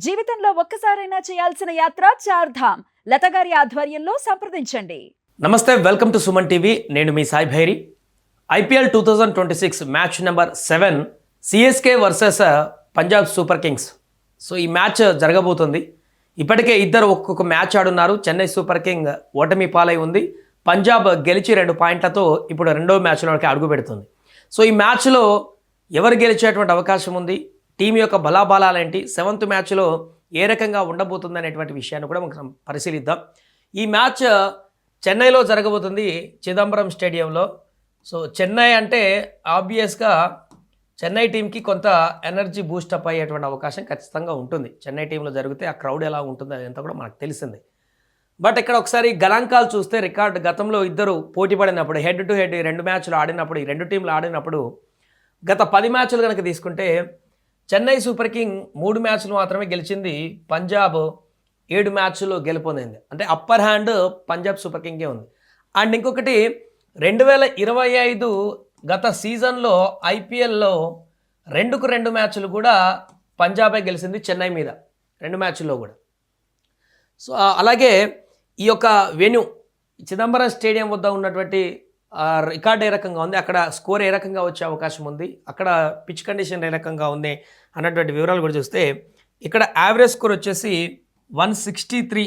జీవితంలో ఒక్కసారైనా చేయాల్సిన యాత్ర చార్ధామ్. లతగారి ఆధ్వర్యంలో సంప్రదించండి. నమస్తే, వెల్కమ్ టు సుమన్ టీవీ. నేను మీ Sai Bhairi. IPL 2026 match number 7 CSK versus Punjab super kings. సో ఈ మ్యాచ్ జరగబోతుంది. ఇప్పటికే ఇద్దరు ఒక్కొక్క మ్యాచ్ ఆడున్నారు. చెన్నై సూపర్ కింగ్ ఓటమి పాలై ఉంది. పంజాబ్ గెలిచి 2 పాయింట్లతో ఇప్పుడు రెండో మ్యాచ్లోకి అడుగు పెడుతుంది. సో ఈ మ్యాచ్లో ఎవరు గెలిచేటువంటి అవకాశం ఉంది, టీం యొక్క బలాబలాలేంటి, 7th మ్యాచ్లో ఏ రకంగా ఉండబోతుంది అనేటువంటి విషయాన్ని కూడా మనం పరిశీలిద్దాం. ఈ మ్యాచ్ చెన్నైలో జరగబోతుంది, చిదంబరం స్టేడియంలో. సో చెన్నై అంటే ఆబ్వియస్గా చెన్నై టీంకి కొంత ఎనర్జీ బూస్టప్ అయ్యేటువంటి అవకాశం ఖచ్చితంగా ఉంటుంది. చెన్నై టీంలో జరిగితే ఆ క్రౌడ్ ఎలా ఉంటుందో అదంతా కూడా మనకు తెలిసిందే. బట్ ఇక్కడ ఒకసారి గణాంకాలు చూస్తే రికార్డ్ గతంలో ఇద్దరు పోటీ పడినప్పుడు హెడ్ టు హెడ్ 2 మ్యాచ్లు ఆడినప్పుడు, ఈ 2 టీంలు ఆడినప్పుడు గత 10 మ్యాచ్లు కనుక తీసుకుంటే చెన్నై సూపర్ కింగ్ 3 మ్యాచ్లు మాత్రమే గెలిచింది, పంజాబ్ 7 మ్యాచ్లు గెలుపొందింది. అంటే అప్పర్ హ్యాండ్ పంజాబ్ సూపర్ కింగే ఉంది. అండ్ ఇంకొకటి 2025 గత సీజన్లో ఐపీఎల్లో 2 మ్యాచ్లు కూడా పంజాబే గెలిచింది చెన్నై మీద, 2 మ్యాచ్ల్లో కూడా. సో అలాగే ఈ యొక్క వెన్యూ చిదంబరం స్టేడియం వద్ద ఉన్నటువంటి రికార్డ్ ఏ రకంగా ఉంది, అక్కడ స్కోర్ ఏ రకంగా వచ్చే అవకాశం ఉంది, అక్కడ పిచ్ కండిషన్ ఏ రకంగా ఉంది అన్నటువంటి వివరాలు కూడా చూస్తే ఇక్కడ యావరేజ్ స్కోర్ వచ్చేసి 163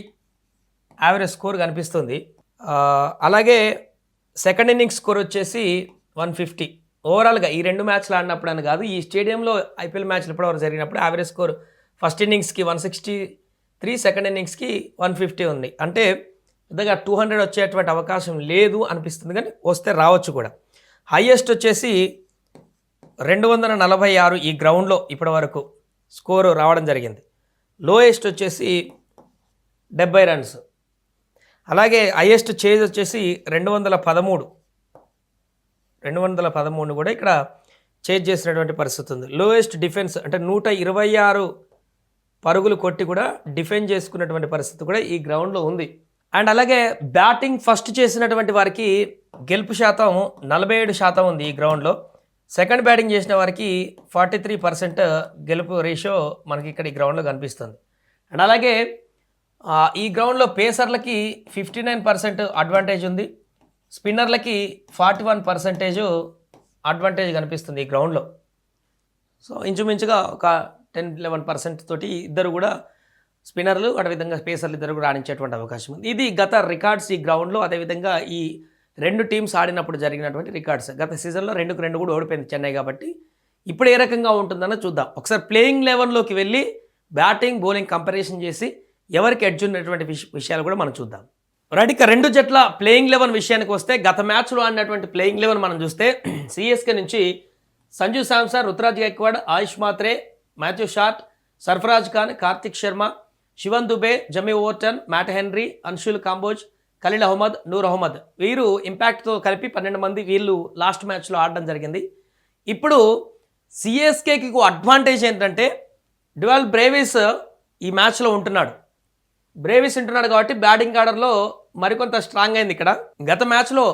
యావరేజ్ స్కోర్ కనిపిస్తుంది. అలాగే సెకండ్ ఇన్నింగ్స్ స్కోర్ వచ్చేసి 150. ఓవరాల్గా ఈ 2 మ్యాచ్లు ఆడినప్పుడు అని కాదు, ఈ స్టేడియంలో ఐపీఎల్ మ్యాచ్లు ఇప్పటివరకు జరిగినప్పుడు యావరేజ్ స్కోర్ ఫస్ట్ ఇన్నింగ్స్కి 163, సెకండ్ ఇన్నింగ్స్కి 150 ఉంది. అంటే పెద్దగా 200 వచ్చేటువంటి అవకాశం లేదు అనిపిస్తుంది, కానీ వస్తే రావచ్చు కూడా. హైయెస్ట్ వచ్చేసి 246 ఈ గ్రౌండ్లో ఇప్పటి వరకు స్కోరు రావడం జరిగింది. లోయెస్ట్ వచ్చేసి 70 రన్స్. అలాగే హైయెస్ట్ చేజ్ వచ్చేసి 213 కూడా ఇక్కడ చేజ్ చేసినటువంటి పరిస్థితి ఉంది. లోయెస్ట్ డిఫెన్స్ అంటే 126 పరుగులు కొట్టి కూడా డిఫెండ్ చేసుకున్నటువంటి పరిస్థితి కూడా ఈ గ్రౌండ్లో ఉంది. అండ్ అలాగే బ్యాటింగ్ ఫస్ట్ చేసినటువంటి వారికి గెలుపు శాతం 47% ఉంది ఈ గ్రౌండ్లో. సెకండ్ బ్యాటింగ్ చేసిన వారికి 43% గెలుపు రేషియో మనకి ఇక్కడ ఈ గ్రౌండ్లో కనిపిస్తుంది. అండ్ అలాగే ఈ గ్రౌండ్లో పేసర్లకి 59% అడ్వాంటేజ్ ఉంది, స్పిన్నర్లకి 41% అడ్వాంటేజ్ కనిపిస్తుంది ఈ గ్రౌండ్లో. సో ఇంచుమించుగా ఒక 10-11% తోటి ఇద్దరు కూడా స్పిన్నర్లు, అదేవిధంగా పేసర్లు ఇద్దరు కూడా ఆడించేటువంటి అవకాశం ఉంది. ఇది గత రికార్డ్స్ ఈ గ్రౌండ్లో. అదేవిధంగా ఈ 2 టీమ్స్ ఆడినప్పుడు జరిగినటువంటి రికార్డ్స్. గత సీజన్లో 2-2 కూడా ఓడిపోయింది చెన్నై, కాబట్టి ఇప్పుడు ఏ రకంగా ఉంటుందన్న చూద్దాం. ఒకసారి ప్లేయింగ్ 11లోకి వెళ్ళి బ్యాటింగ్ బౌలింగ్ కంపారిజన్ చేసి ఎవరికి ఎడ్జ్ ఉన్నటువంటి విషయాలు కూడా మనం చూద్దాం. రైట్, ఇక 2 జట్ల ప్లేయింగ్ 11 విషయానికి వస్తే గత మ్యాచ్లో ఆడినటువంటి ప్లేయింగ్ 11 మనం చూస్తే సిఎస్కే నుంచి Sanju Samson, Ruturaj Gaikwad, Ayush Mhatre, Matthew Short, Sarfaraz Khan, Kartik Sharma, Shivam Dube, Jamie Overton, Matt Henry, Anshul Kamboj, Khaleel Ahmed, Noor Ahmad, వీరు ఇంపాక్ట్తో కలిపి 12 మంది వీళ్ళు లాస్ట్ మ్యాచ్లో ఆడడం జరిగింది. ఇప్పుడు సిఎస్కేకి అడ్వాంటేజ్ ఏంటంటే డ్యువల్ బ్రేవిస్ ఈ మ్యాచ్లో ఉంటున్నాడు. బ్రేవిస్ ఉంటున్నాడు కాబట్టి బ్యాటింగ్ ఆర్డర్లో మరికొంత స్ట్రాంగ్ అయింది. ఇక్కడ గత మ్యాచ్లో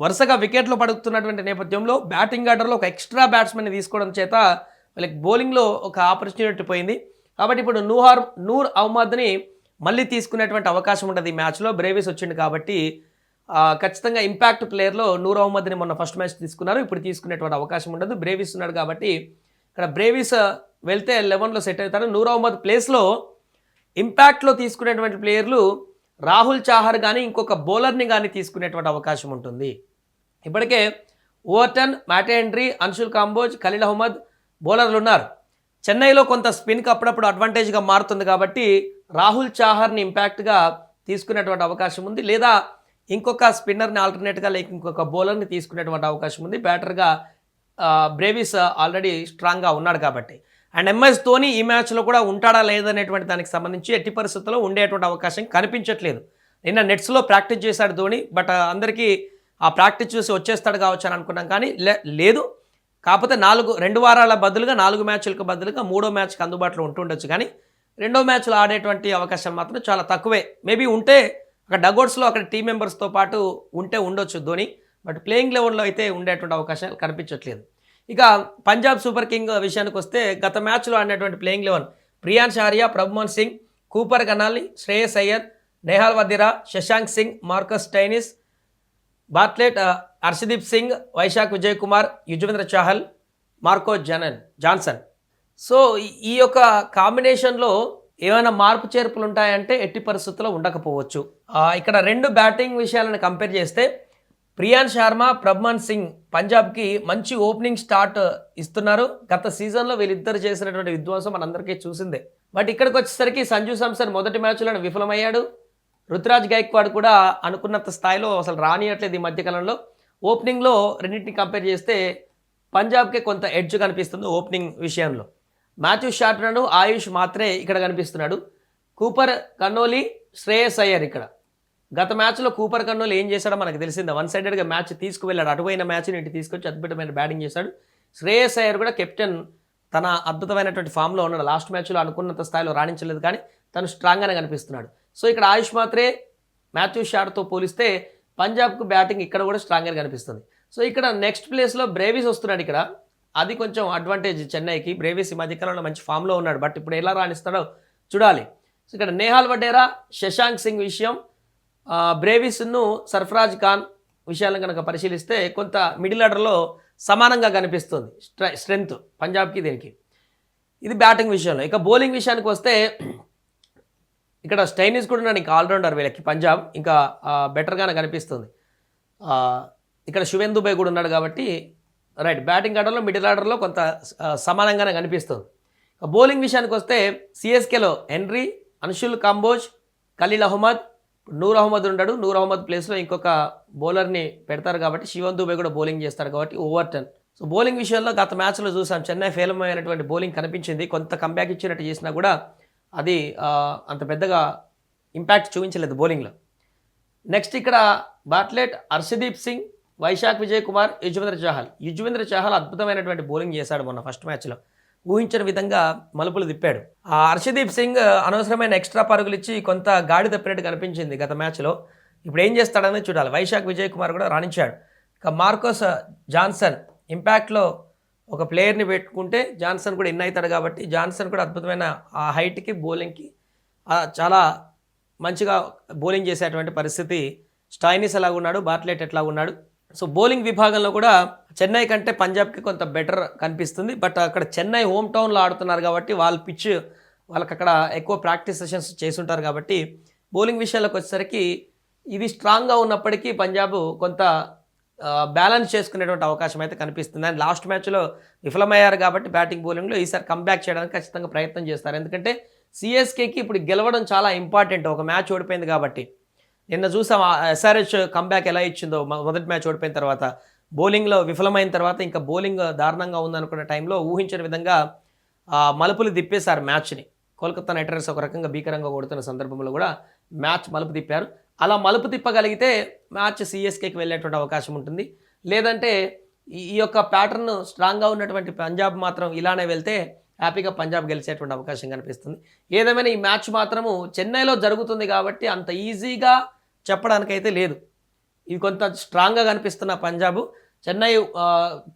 వరుసగా వికెట్లు పడుతున్నటువంటి నేపథ్యంలో బ్యాటింగ్ ఆర్డర్లో ఒక ఎక్స్ట్రా బ్యాట్స్మెన్ని తీసుకోవడం చేత వాళ్ళకి బౌలింగ్లో ఒక ఆపర్చునిటీ పోయింది. కాబట్టి ఇప్పుడు నూర్ అహ్మద్ని మళ్ళీ తీసుకునేటువంటి అవకాశం ఉంటుంది ఈ మ్యాచ్లో. బ్రేవిస్ వచ్చింది కాబట్టి ఖచ్చితంగా ఇంపాక్ట్ ప్లేయర్లో నూర్ అహ్మద్ని మొన్న ఫస్ట్ మ్యాచ్ తీసుకున్నారు, ఇప్పుడు తీసుకునేటువంటి అవకాశం ఉండదు. బ్రేవిస్ ఉన్నాడు కాబట్టి ఇక్కడ బ్రేవిస్ వెళ్తే 11లో సెట్ అవుతారు. నూర్ అహ్మద్ ప్లేస్లో ఇంపాక్ట్లో తీసుకునేటువంటి ప్లేయర్లు రాహుల్ చాహర్ కానీ ఇంకొక బౌలర్ని కానీ తీసుకునేటువంటి అవకాశం ఉంటుంది. ఇప్పటికే Overton, Matt Henry, Anshul Kamboj, Khaleel Ahmed బౌలర్లు ఉన్నారు. చెన్నైలో కొంత స్పిన్కి అప్పుడప్పుడు అడ్వాంటేజ్గా మారుతుంది కాబట్టి రాహుల్ చాహర్ని ఇంపాక్ట్గా తీసుకునేటువంటి అవకాశం ఉంది, లేదా ఇంకొక స్పిన్నర్ని ఆల్టర్నేట్గా లేక ఇంకొక బౌలర్ని తీసుకునేటువంటి అవకాశం ఉంది. బ్యాటర్గా బ్రేవిస్ ఆల్రెడీ స్ట్రాంగ్గా ఉన్నాడు కాబట్టి. అండ్ ఎంఎస్ ధోని ఈ మ్యాచ్లో కూడా ఉంటాడా లేదనేటువంటి దానికి సంబంధించి ఎట్టి పరిస్థితుల్లో ఉండేటువంటి అవకాశం కనిపించట్లేదు. నిన్న నెట్స్లో ప్రాక్టీస్ చేశాడు ధోని, బట్ అందరికీ ఆ ప్రాక్టీస్ చూసి వచ్చేస్తాడు కావచ్చు అని అనుకున్నాం, కానీ లేదు. కాకపోతే 2 వారాల బదులుగా 4 మ్యాచ్లకు బదులుగా 3వ మ్యాచ్కి అందుబాటులో ఉంటుండొచ్చు, కానీ 2వ మ్యాచ్లో ఆడేటువంటి అవకాశం మాత్రం చాలా తక్కువే. మేబీ ఉంటే అక్కడ డగౌట్స్లో అక్కడ టీం మెంబర్స్తో పాటు ఉండొచ్చు ధోని, బట్ ప్లేయింగ్ 11లో అయితే ఉండేటువంటి అవకాశాలు కనిపించట్లేదు. ఇక పంజాబ్ సూపర్ కింగ్ విషయానికి వస్తే గత మ్యాచ్లో ఆడినటువంటి ప్లేయింగ్ 11 ప్రియాన్స్ ఆర్య, ప్రభుమోహన్ Singh, Cooper Connolly, Shreyas Iyer, Nehal Wadhera, Shashank Singh, Marcus Stoinis, Bartlett, Arshdeep Singh, Vyshak Vijay Kumar, Yuzvendra Chahal, Marco Jansen. So ఈ యొక్క కాంబినేషన్లో ఏమైనా మార్పు చేర్పులు ఉంటాయంటే ఎట్టి పరిస్థితుల్లో ఉండకపోవచ్చు. ఇక్కడ రెండు బ్యాటింగ్ విషయాలను కంపేర్ చేస్తే ప్రియాన్స్ శర్మ, ప్రభుమోహన్ సింగ్ పంజాబ్కి మంచి ఓపెనింగ్ స్టార్ట్ ఇస్తున్నారు. గత సీజన్లో వీళ్ళిద్దరు చేసినటువంటి విధ్వంసం మనందరికీ చూసిందే. బట్ ఇక్కడికి వచ్చేసరికి సంజు శాంసన్ మొదటి మ్యాచ్లో విఫలమయ్యాడు. రుతురాజ్ గైక్వాడ్ కూడా అనుకున్నంత స్థాయిలో అసలు రానియట్లేదు ఈ మధ్యకాలంలో. ఓపెనింగ్లో రెండింటిని కంపేర్ చేస్తే పంజాబ్కే కొంత ఎడ్జ్ కనిపిస్తుంది ఓపెనింగ్ విషయంలో. మాథ్యూ షార్ట్నర్, ఆయుష్ మాత్రే ఇక్కడ కనిపిస్తున్నాడు. కూపర్ కన్నోలి, శ్రేయస్ అయ్యర్. ఇక్కడ గత మ్యాచ్లో కూపర్ కన్నోలి ఏం చేశాడో మనకు తెలిసిందే. వన్ సైడెడ్గా మ్యాచ్ తీసుకువెళ్ళాడు. అటువైన మ్యాచ్ని ఇంటి తీసుకొచ్చి అద్భుతమైన బ్యాటింగ్ చేశాడు. శ్రేయస్ అయ్యర్ కూడా కెప్టెన్, తన అద్భుతమైనటువంటి ఫామ్లో ఉన్నాడు. లాస్ట్ మ్యాచ్లో అనుకున్నంత స్థాయిలో రాణించలేదు కానీ తను స్ట్రాంగ్గానే కనిపిస్తున్నాడు. సో ఇక్కడ ఆయుష్ మాత్రే మాథ్యూ షార్ట్తో పోలిస్తే పంజాబ్కు బ్యాటింగ్ ఇక్కడ కూడా స్ట్రాంగ్గా కనిపిస్తుంది. సో ఇక్కడ నెక్స్ట్ ప్లేస్లో బ్రేవిస్ వస్తున్నాడు. ఇక్కడ అది కొంచెం అడ్వాంటేజ్ చెన్నైకి. బ్రేవిస్ ఈ మధ్యకాలంలో మంచి ఫామ్లో ఉన్నాడు. బట్ ఇప్పుడు ఎలా రాణిస్తాడో చూడాలి. సో ఇక్కడ నేహాల్ వడేరా, శశాంక్ సింగ్ విషయం, బ్రేవిస్ను సర్ఫరాజ్ ఖాన్ విషయాలను కనుక పరిశీలిస్తే కొంత మిడిల్ ఆర్డర్లో సమానంగా కనిపిస్తుంది స్ట్రెంగ్త్ పంజాబ్కి దీనికి. ఇది బ్యాటింగ్ విషయంలో. ఇక బౌలింగ్ విషయానికి వస్తే ఇక్కడ స్టైనిస్ కూడా ఉన్నాడు. ఇంకా ఆల్రౌండర్ వీళ్ళకి పంజాబ్ ఇంకా బెటర్గానే కనిపిస్తుంది. ఇక్కడ శువేందు బై కూడా ఉన్నాడు కాబట్టి రైట్ బ్యాటింగ్ ఆర్డర్లో మిడిల్ ఆర్డర్లో కొంత సమానంగానే కనిపిస్తుంది. బౌలింగ్ విషయానికి వస్తే సిఎస్కేలో హెన్రీ, అన్షుల్ కాంబోజ్, ఖలీల్ అహ్మద్, నూర్ అహ్మద్ ఉన్నాడు. నూర్ అహ్మద్ ప్లేస్లో ఇంకొక బౌలర్ని పెడతారు కాబట్టి శివన్ దుబే కూడా బౌలింగ్ చేస్తాడు కాబట్టి ఓవర్టర్న్. సో బౌలింగ్ విషయంలో గత మ్యాచ్లో చూసాం చెన్నై ఫెయిల్ అయినటువంటి బౌలింగ్ కనిపించింది. కొంత కంబ్యాక్ ఇచ్చినట్టు చేసినా కూడా అది అంత పెద్దగా ఇంపాక్ట్ చూపించలేదు బౌలింగ్లో. నెక్స్ట్ ఇక్కడ బాట్లెట్, హర్షదీప్ సింగ్, వైశాఖ్ విజయ్ కుమార్, యుజ్వేంద్ర చాహల్ అద్భుతమైనటువంటి బౌలింగ్ చేశాడు మొన్న ఫస్ట్ మ్యాచ్లో. ఊహించిన విధంగా మలుపులు తిప్పాడు. హర్షదీప్ సింగ్ అనవసరమైన ఎక్స్ట్రా పరుగులు ఇచ్చి కొంత గాడి తప్పినట్టు కనిపించింది గత మ్యాచ్లో. ఇప్పుడు ఏం చేస్తాడనేది చూడాలి. వైశాఖ్ విజయ్ కుమార్ కూడా రాణించాడు. ఇక మార్కోస్ జాన్సన్ ఇంపాక్ట్లో ఒక ప్లేయర్ని పెట్టుకుంటే జాన్సన్ కూడా ఇన్ అవుతాడు కాబట్టి జాన్సన్ కూడా అద్భుతమైన ఆ హైట్కి బౌలింగ్కి చాలా మంచిగా బౌలింగ్ చేసేటువంటి పరిస్థితి. స్టైనిస్ ఎలాగ ఉన్నాడు, బాట్లెట్ ఎట్లా ఉన్నాడు. సో బౌలింగ్ విభాగంలో కూడా చెన్నై కంటే పంజాబ్కి కొంత బెటర్ కనిపిస్తుంది. బట్ అక్కడ చెన్నై హోమ్ టౌన్లో ఆడుతున్నారు కాబట్టి వాళ్ళ పిచ్ వాళ్ళకి అక్కడ ఎక్కువ ప్రాక్టీస్ సెషన్స్ చేసుంటారు కాబట్టి బౌలింగ్ విషయాలకు వచ్చేసరికి ఇది స్ట్రాంగ్గా ఉన్నప్పటికీ పంజాబ్ కొంత బ్యాలెన్స్ చేసుకునేటువంటి అవకాశం అయితే కనిపిస్తుంది. అండ్ లాస్ట్ మ్యాచ్లో విఫలమయ్యారు కాబట్టి బ్యాటింగ్ బౌలింగ్లో ఈసారి కంబ్యాక్ చేయడానికి ఖచ్చితంగా ప్రయత్నం చేస్తారు. ఎందుకంటే సిఎస్కేకి ఇప్పుడు గెలవడం చాలా ఇంపార్టెంట్. ఒక మ్యాచ్ ఓడిపోయింది కాబట్టి. నిన్న చూసాం ఎస్ఆర్హెచ్ కంబ్యాక్ ఎలా ఇచ్చిందో. మొదటి మ్యాచ్ ఓడిపోయిన తర్వాత బౌలింగ్లో విఫలమైన తర్వాత ఇంకా బౌలింగ్ దారుణంగా ఉందనుకున్న టైంలో ఊహించిన విధంగా మలుపులు తిప్పేశారు మ్యాచ్ని. కోల్కతా నైట్ రైడర్స్ ఒక రకంగా భీకరంగా కొడుతున్న సందర్భంలో కూడా మ్యాచ్ మలుపు తిప్పారు. అలా మలుపు తిప్పగలిగితే మ్యాచ్ సిఎస్కేకి వెళ్ళేటువంటి అవకాశం ఉంటుంది. లేదంటే ఈ యొక్క ప్యాటర్న్ స్ట్రాంగ్గా ఉన్నటువంటి పంజాబ్ మాత్రం ఇలానే వెళ్తే హ్యాపీగా పంజాబ్ గెలిచేటువంటి అవకాశం కనిపిస్తుంది. ఏదేమైనా ఈ మ్యాచ్ మాత్రము చెన్నైలో జరుగుతుంది కాబట్టి అంత ఈజీగా చెప్పడానికైతే లేదు. ఇది కొంత స్ట్రాంగ్గా కనిపిస్తున్న చెన్నై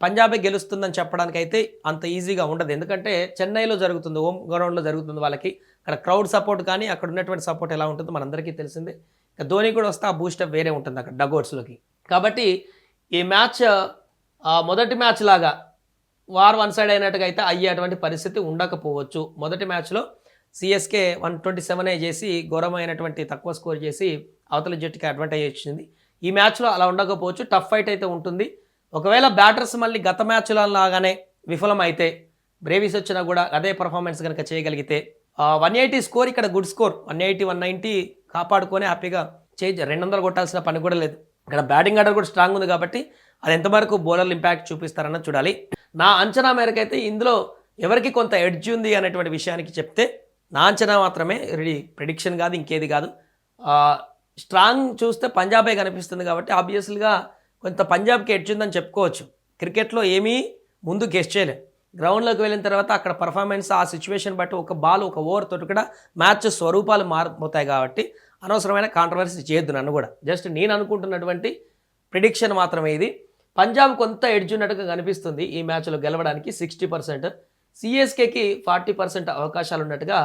పంజాబే గెలుస్తుందని చెప్పడానికైతే అంత ఈజీగా ఉండదు. ఎందుకంటే చెన్నైలో జరుగుతుంది, హోమ్ గ్రౌండ్లో జరుగుతుంది. వాళ్ళకి అక్కడ క్రౌడ్ సపోర్ట్ కానీ అక్కడ ఉన్నటువంటి సపోర్ట్ ఎలా ఉంటుందో మనందరికీ తెలిసిందే. ఇక ధోని కూడా వస్తే ఆ బూస్టప్ వేరే ఉంటుంది అక్కడ డగౌట్స్లోకి. కాబట్టి ఈ మ్యాచ్ మొదటి మ్యాచ్ లాగా వార్ వన్ సైడ్ అయినట్టుగా అయితే అయ్యేటువంటి పరిస్థితి ఉండకపోవచ్చు. మొదటి మ్యాచ్లో సిఎస్కే 127 చేసి ఘోరమైనటువంటి తక్కువ స్కోర్ చేసి అవతల జట్టుకి అడ్వాంటేజ్ ఇచ్చింది. ఈ మ్యాచ్లో అలా ఉండకపోవచ్చు. టఫ్ ఫైట్ అయితే ఉంటుంది. ఒకవేళ బ్యాటర్స్ మళ్ళీ గత మ్యాచ్ల లాగానే విఫలం అయితే బ్రేవిస్ వచ్చినా కూడా అదే పర్ఫార్మెన్స్ కనుక చేయగలిగితే 180 స్కోర్ ఇక్కడ గుడ్ స్కోర్. 180, 190 కాపాడుకొని హ్యాపీగా 200 కొట్టాల్సిన పని కూడా లేదు. ఇక్కడ బ్యాటింగ్ ఆర్డర్ కూడా స్ట్రాంగ్ ఉంది కాబట్టి అది ఎంతవరకు బౌలర్లు ఇంపాక్ట్ చూపిస్తారన్నది చూడాలి. నా అంచనా మేరకు అయితే ఇందులో ఎవరికి కొంత ఎడ్జ్ ఉంది అనేటువంటి విషయానికి చెప్తే నా అంచనా మాత్రమే, ప్రిడిక్షన్ కాదు, ఇంకేది కాదు. స్ట్రాంగ్ చూస్తే పంజాబే కనిపిస్తుంది కాబట్టి ఆబ్వియస్లీగా కొంత పంజాబ్కి ఎడ్జ్ ఉందని చెప్పుకోవచ్చు. క్రికెట్లో ఏమీ ముందు గెస్ చేయలేదు. గ్రౌండ్లోకి వెళ్ళిన తర్వాత అక్కడ పర్ఫార్మెన్స్ ఆ సిచ్యువేషన్ బట్టి ఒక బాల్ ఒక ఓవర్ తోటి కూడా మ్యాచ్ స్వరూపాలు మారిపోతాయి కాబట్టి అనవసరమైన కాంట్రవర్సీ చేయొద్దు. నన్ను కూడా జస్ట్ నేను అనుకుంటున్నటువంటి ప్రిడిక్షన్ మాత్రమే ఇది. పంజాబ్ కొంత ఎడ్జ్ ఉన్నట్టుగా కనిపిస్తుంది ఈ మ్యాచ్లో గెలవడానికి 60%. సిఎస్కేకి 40% అవకాశాలు ఉన్నట్టుగా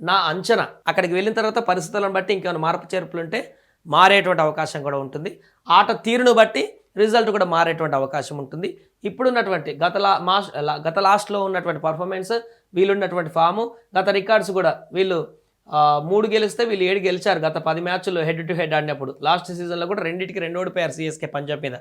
నా అంచనా. అక్కడికి వెళ్ళిన తర్వాత పరిస్థితులను బట్టి ఇంకేమైనా మార్పు చేర్పులు ఉంటే మారేటువంటి అవకాశం కూడా ఉంటుంది. ఆట తీరును బట్టి రిజల్ట్ కూడా మారేటువంటి అవకాశం ఉంటుంది. ఇప్పుడున్నటువంటి గత లాస్ట్లో ఉన్నటువంటి పర్ఫార్మెన్స్, వీళ్ళున్నటువంటి ఫాము, గత రికార్డ్స్ కూడా వీళ్ళు 3 గెలిస్తే వీళ్ళు 7 గెలిచారు గత 10 మ్యాచ్లు హెడ్ టు హెడ్ ఆడినప్పుడు. లాస్ట్ సీజన్లో కూడా 2-2 ఓడిపోయారు సిఎస్కే పంజాబ్ మీద.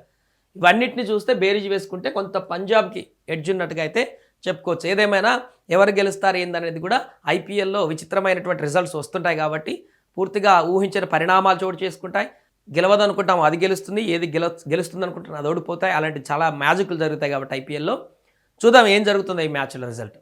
ఇవన్నిటిని చూస్తే బేరీజ్ వేసుకుంటే కొంత పంజాబ్కి ఎడ్జ్ ఉన్నట్టుగా అయితే చెప్పుకోవచ్చు. ఏదేమైనా ఎవరు గెలుస్తారు ఏందనేది కూడా ఐపీఎల్లో విచిత్రమైనటువంటి రిజల్ట్స్ వస్తుంటాయి కాబట్టి పూర్తిగా ఊహించిన పరిణామాలు చోటు చేసుకుంటాయి. గెలవదనుకుంటాం అది గెలుస్తుంది, ఏది గెలుస్తుంది అనుకుంటాం అది ఓడిపోతాయి. అలాంటి చాలా మ్యాజిక్లు జరుగుతాయి కాబట్టి ఐపీఎల్లో చూద్దాం ఏం జరుగుతుందో ఈ మ్యాచ్లో రిజల్ట్.